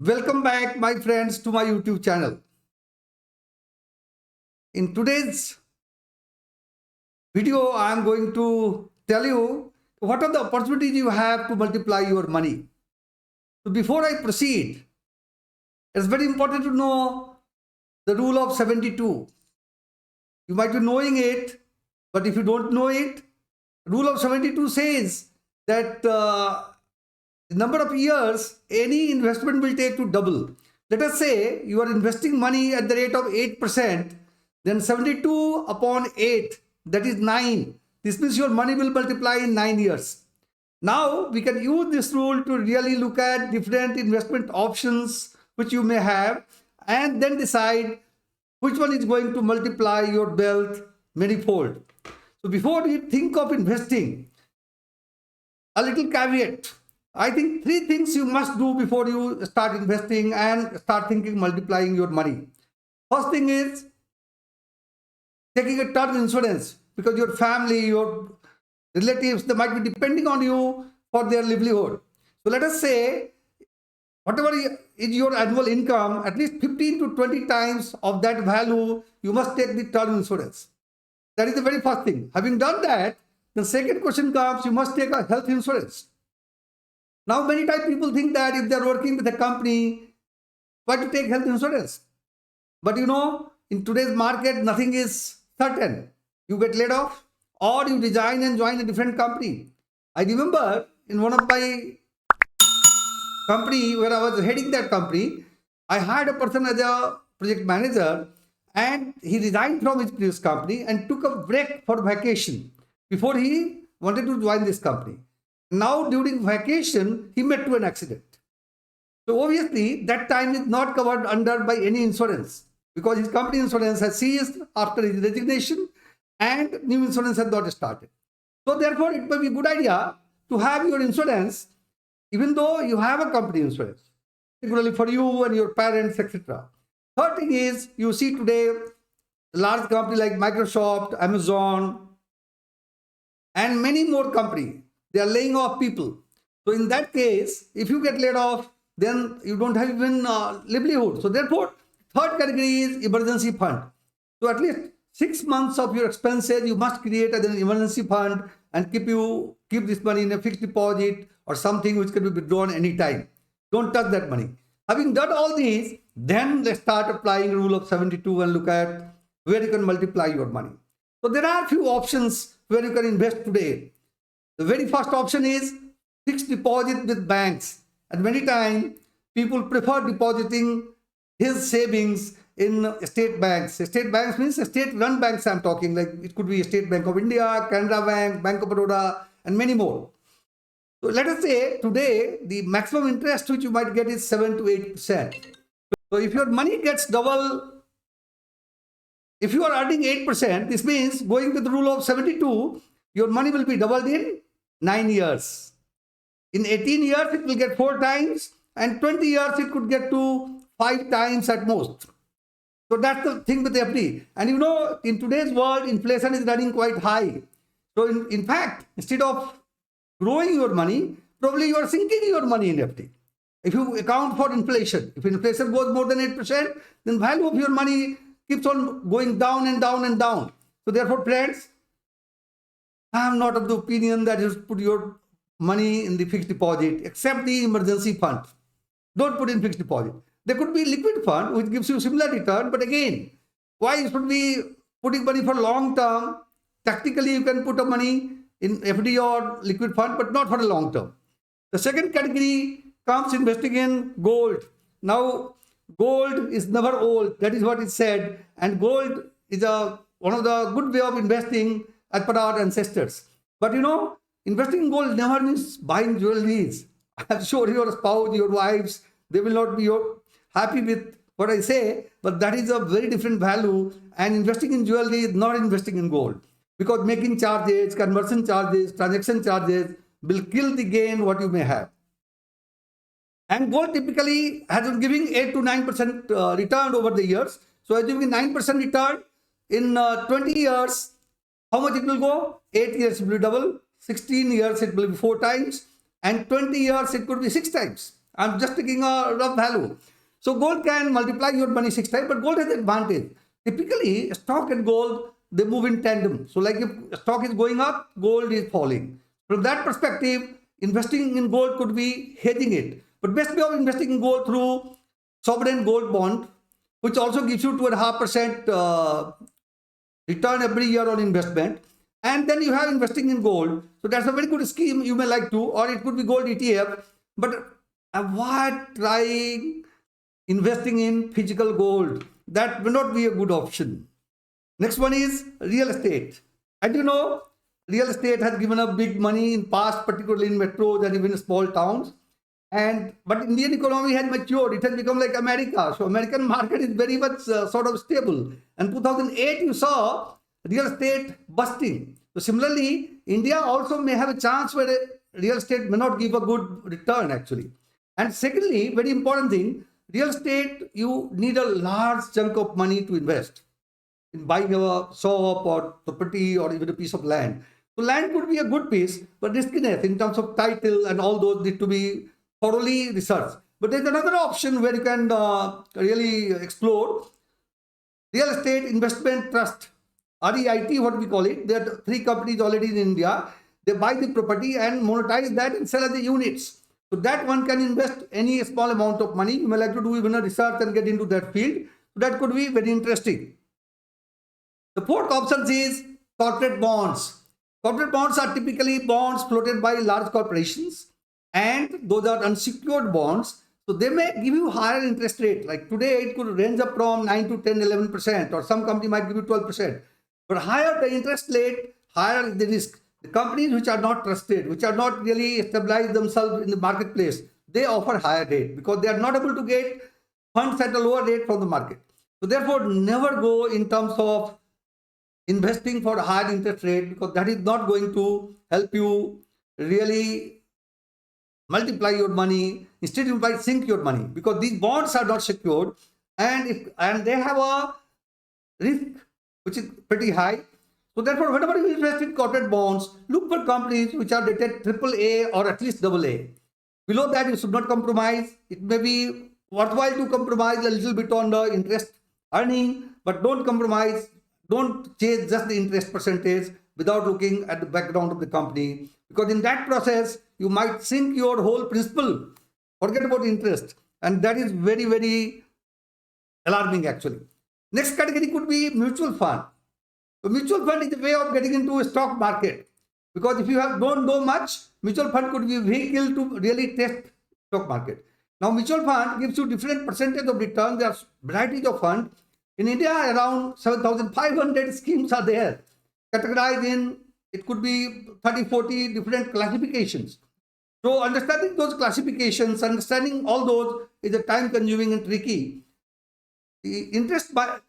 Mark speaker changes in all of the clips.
Speaker 1: Welcome back, my friends, to my YouTube channel. In today's video, I am going to tell you what are the opportunities you have to multiply your money. So before I proceed, it's very important to know the rule of 72. You might be knowing it, but if you don't know it, rule of 72 says that the number of years any investment will take to double. Let us say you are investing money at the rate of 8%, then 72 upon 8, that is 9. This means your money will multiply in 9 years. Now we can use this rule to really look at different investment options which you may have and then decide which one is going to multiply your wealth manyfold. So before you think of investing, a little caveat. I think three things you must do before you start investing and start thinking multiplying your money. First thing is taking a term insurance, because your family, your relatives, they might be depending on you for their livelihood. So let us say whatever is your annual income, at least 15 to 20 times of that value, you must take the term insurance. That is the very first thing. Having done that, the second question comes, you must take a health insurance. Now, many times people think that if they're working with a company, why to take health insurance? But in today's market, nothing is certain. You get laid off or you resign and join a different company. I remember in one of my company where I was heading that company, I hired a person as a project manager and he resigned from his previous company and took a break for vacation before he wanted to join this company. Now during vacation, he met to an accident. So obviously that time is not covered under by any insurance because his company insurance has ceased after his resignation and new insurance has not started. So therefore it may be a good idea to have your insurance even though you have a company insurance, particularly for you and your parents, etc. Third thing is, you see today large company like Microsoft, Amazon, and many more companies, they are laying off people. So in that case, if you get laid off, then you don't have even livelihood. So therefore, third category is emergency fund. So at least 6 months of your expenses you must create as an emergency fund and keep this money in a fixed deposit or something which can be withdrawn anytime. Don't touch that money. Having done all these, then let's start applying rule of 72 and look at where you can multiply your money. So there are a few options where you can invest today. The very first option is fixed deposit with banks. And many times people prefer depositing his savings in state banks. State banks means state-run banks I'm talking, like it could be State Bank of India, Canada Bank, Bank of Baroda, and many more. So let us say today the maximum interest which you might get is 7 to 8%. So if your money gets double, if you are earning 8%, this means going with the rule of 72, your money will be doubled in 9 years. In 18 years, it will get 4 times, and 20 years, it could get to 5 times at most. So that's the thing with FD. And in today's world, inflation is running quite high. So in fact, instead of growing your money, probably you are sinking your money in FD. If you account for inflation, if inflation goes more than 8%, then value of your money keeps on going down and down and down. So therefore, friends, I am not of the opinion that you should put your money in the fixed deposit, except the emergency fund. Don't put in fixed deposit. There could be liquid fund which gives you similar return, but again, why you should be putting money for long term? Tactically, you can put a money in FD or liquid fund, but not for the long term. The second category comes investing in gold. Now, gold is never old. That is what is said, and gold is one of the good way of investing as per our ancestors. But investing in gold never means buying jewelries. I'm sure your spouse, your wives, they will not be happy with what I say, but that is a very different value. And investing in jewelry is not investing in gold, because making charges, conversion charges, transaction charges will kill the gain what you may have. And gold typically has been giving 8 to 9% return over the years. So assuming 9% return in 20 years, how much it will go? 8 years it will double, 16 years it will be 4 times, and 20 years it could be 6 times. I'm just taking a rough value. So gold can multiply your money 6 times, but gold has an advantage. Typically, stock and gold, they move in tandem. So like if stock is going up, gold is falling. From that perspective, investing in gold could be hedging it. But best way of investing in gold through sovereign gold bond, which also gives you 2.5% return every year on investment. And then you have investing in gold. So that's a very good scheme you may like to, or it could be gold ETF. But avoid trying investing in physical gold. That will not be a good option. Next one is real estate. And you know, real estate has given up big money in past, particularly in metros and even small towns. But Indian economy has matured. It has become like America. So American market is very much sort of stable. And 2008 you saw real estate busting. So similarly, India also may have a chance where real estate may not give a good return actually. And secondly, very important thing, real estate, you need a large chunk of money to invest in buying a shop or property or even a piece of land. So land could be a good piece, but riskiness in terms of title and all those need to be thoroughly researched. But there's another option where you can really explore. Real Estate Investment Trust, REIT, what we call it. There are 3 companies already in India. They buy the property and monetize that and sell as the units. So that one can invest any small amount of money. You may like to do even a research and get into that field. So that could be very interesting. The 4th option is corporate bonds. Corporate bonds are typically bonds floated by large corporations, and those are unsecured bonds. So they may give you higher interest rate. Like today, it could range up from 9 to 10, 11%, or some company might give you 12%. But higher the interest rate, higher the risk. The companies which are not trusted, which are not really stabilized themselves in the marketplace, they offer higher rate because they are not able to get funds at a lower rate from the market. So therefore, never go in terms of investing for a high interest rate, because that is not going to help you really multiply your money. Instead, you might sink your money because these bonds are not secured, and they have a risk which is pretty high. So therefore, whenever you invest in corporate bonds, look for companies which are rated AAA or at least AA. Below that, you should not compromise. It may be worthwhile to compromise a little bit on the interest earning, but don't compromise. Don't chase just the interest percentage without looking at the background of the company, because in that process, you might sink your whole principal. Forget about interest. And that is very, very alarming actually. Next category could be mutual fund. So mutual fund is a way of getting into a stock market, because if you don't know much, mutual fund could be a vehicle to really test stock market. Now mutual fund gives you different percentage of return. There are varieties of funds. In India, around 7,500 schemes are there, categorized in, it could be 30, 40 different classifications. So understanding those classifications, understanding all those is a time consuming and tricky. The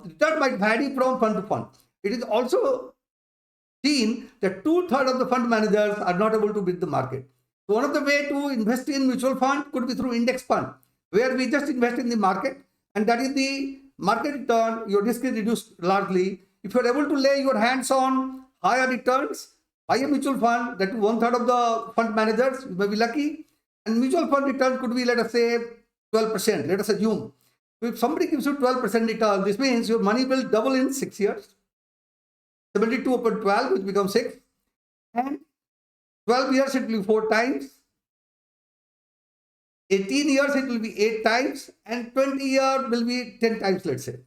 Speaker 1: return might vary from fund to fund. It is also seen that 2/3 of the fund managers are not able to beat the market. So one of the way to invest in mutual fund could be through index fund, where we just invest in the market, and that is the market return. Your risk is reduced largely. If you are able to lay your hands on higher returns, buy a mutual fund, that is 1/3 of the fund managers, you may be lucky. And mutual fund return could be, let us say, 12%. Let us assume. So if somebody gives you 12% return, this means your money will double in 6 years. 72 upon 12, which becomes 6. And 12 years, it will be 4 times. 18 years, it will be 8 times. And 20 years will be 10 times, let's say.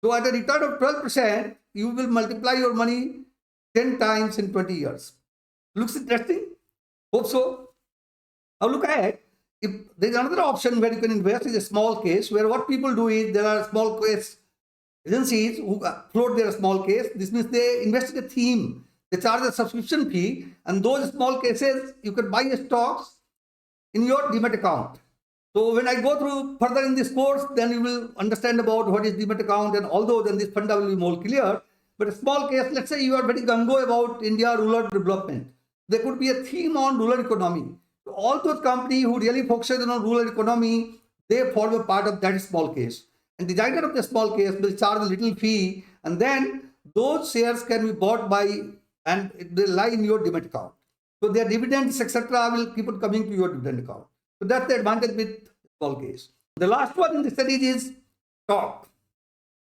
Speaker 1: So at a return of 12%, you will multiply your money 10 times in 20 years. Looks interesting? Hope so. Now look at, if there is another option where you can invest in a small case, where what people do is there are small case agencies who float their small case. This means they invest in a theme. They charge a subscription fee, and those small cases, you can buy stocks in your Demat account. So when I go through further in this course, then you will understand about what is Demat account and all those, and this funda will be more clear. But a small case, let's say you are very gung-ho about India rural development. There could be a theme on rural economy. So all those companies who really focus on rural economy, they form a part of that small case. And the designer of the small case will charge a little fee, and then those shares can be bought by, and they lie in your Demat account. So their dividends, etc., will keep on coming to your dividend account. So that's the advantage with small case. The last one in the studies is stock.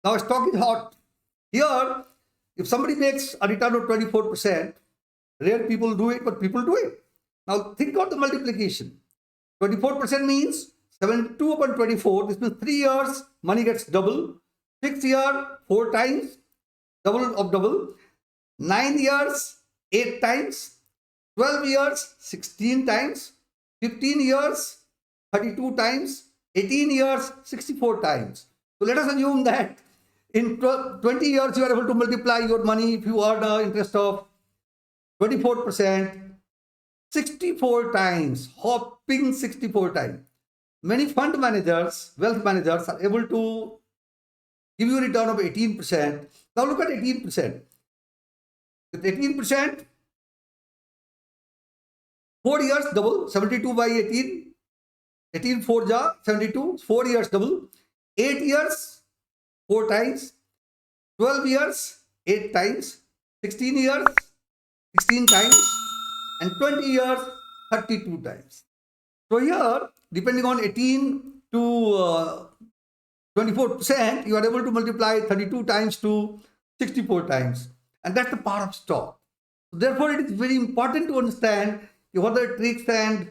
Speaker 1: Now stock is hot. Here, if somebody makes a return of 24%, rare people do it, but people do it. Now think of the multiplication. 24% means 72 upon 24. This means 3 years, money gets double. 6 years, 4 times, double of double. 9 years, 8 times. 12 years, 16 times. 15 years, 32 times. 18 years, 64 times. So let us assume that in 20 years you are able to multiply your money if you earn an interest of 24%, 64 times, hopping 64 times. Many fund managers, wealth managers are able to give you a return of 18%. Now look at 18%. With 18%, 4 years double, 72 by 18, 18 4 ja, 72, 4 years double, 8 years, 4 times, 12 years, 8 times, 16 years, 16 times, and 20 years, 32 times. So here, depending on 18 to 24%, you are able to multiply 32 times to 64 times. And that's the power of stock. Therefore, it is very important to understand what are the tricks and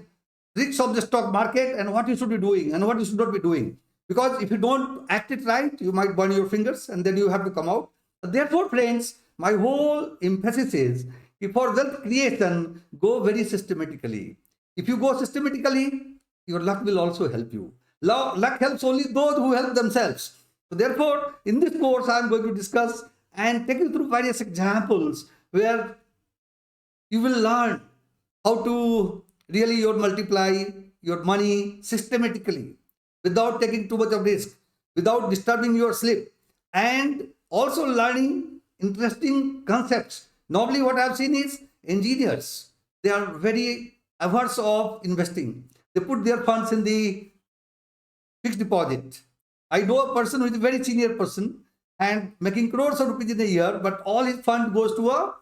Speaker 1: tricks of the stock market and what you should be doing and what you should not be doing. Because if you don't act it right, you might burn your fingers and then you have to come out. Therefore, friends, my whole emphasis is, for wealth creation, go very systematically. If you go systematically, your luck will also help you. Luck helps only those who help themselves. So therefore, in this course, I am going to discuss and take you through various examples where you will learn how to really multiply your money systematically without taking too much of risk, without disturbing your sleep, and also learning interesting concepts. Normally what I have seen is engineers, they are very averse of investing. They put their funds in the fixed deposit. I know a person who is a very senior person and making crores of rupees in a year, but all his fund goes to a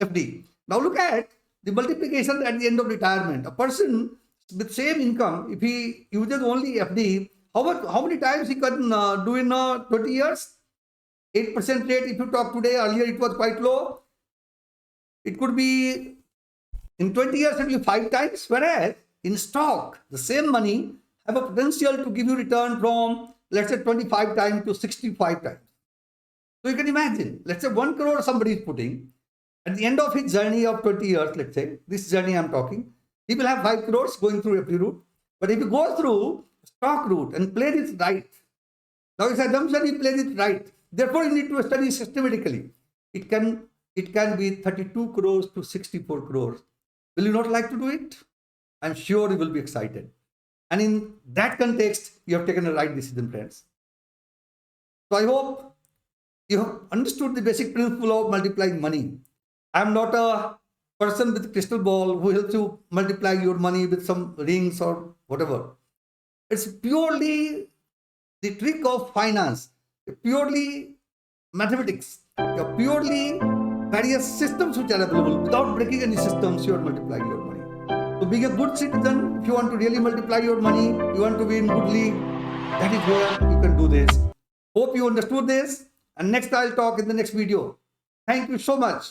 Speaker 1: FD. Now look at the multiplication at the end of retirement. A person with same income, if he uses only FD, how many times he can do in 20 years? 8% rate if you talk today, earlier it was quite low. It could be in 20 years it will be 5 times, whereas in stock, the same money have a potential to give you return from, let's say, 25 times to 65 times. So you can imagine, let's say 1 crore somebody is putting, at the end of his journey of 20 years, let's say, this journey I'm talking, he will have 5 crores going through FD route. But if you go through stock route and play this right, now it's assumption he plays it right. Therefore, you need to study systematically. It can be 32 crores to 64 crores. Will you not like to do it? I'm sure you will be excited. And in that context, you have taken the right decision, friends. So I hope you have understood the basic principle of multiplying money. I'm not a person with a crystal ball who helps you multiply your money with some rings or whatever. It's purely the trick of finance, purely mathematics, purely various systems which are available. Without breaking any systems, you are multiplying your money. So being a good citizen, if you want to really multiply your money, you want to be in good league, that is where you can do this. Hope you understood this, and next I'll talk in the next video. Thank you so much.